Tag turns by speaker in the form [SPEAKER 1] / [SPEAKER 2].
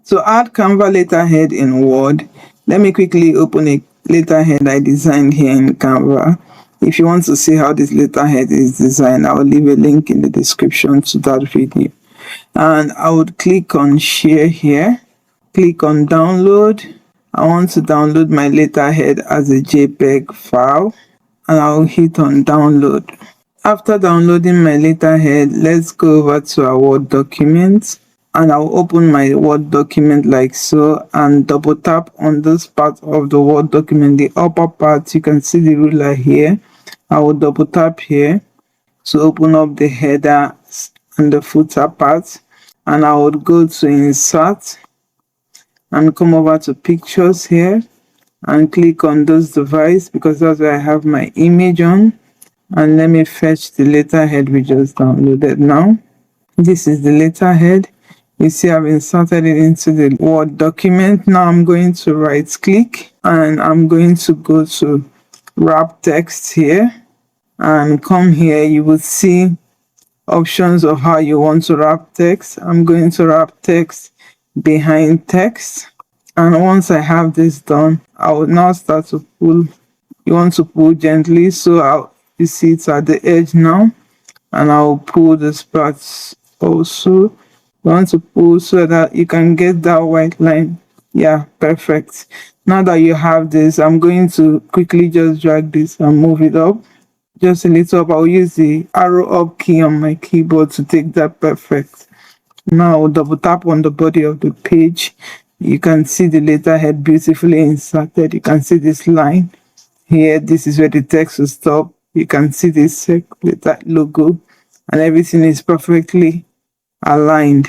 [SPEAKER 1] To add Canva letterhead in Word, let me quickly open a letterhead I designed here in Canva. If you want to see how this letterhead is designed, I will leave a link in the description to that video. And I would click on share here, click on download. I want to download my letterhead as a JPEG file, and I'll hit on download. After downloading my letterhead, let's go over to our Word document, and I'll open my Word document like so and double tap on this part of the Word document, the upper part. You can see the ruler here. I will double tap here to open up the header and the footer part, and I would go to insert and come over to pictures here and click on this device because that's where I have my image on. And let me fetch the letterhead we just downloaded now. This is the letterhead. You see I've inserted it into the Word document. Now I'm going to right click and I'm going to go to wrap text here, and come here. You will see options of how you want to wrap text. I'm going to wrap text behind text, and once I have this done, I will now start to pull. You want to pull gently, so you see it's at the edge now, and I'll pull this part also. You want to pull so that you can get that white line. Yeah, perfect. Now that you have this, I'm going to quickly just drag this and move it up just a little up. I'll use the arrow up key on my keyboard to take that perfect. Now I'll double tap on the body of the page. You can see the letterhead beautifully inserted. You can see this line here. This is where the text will stop. You can see this letter logo, and everything is perfectly aligned.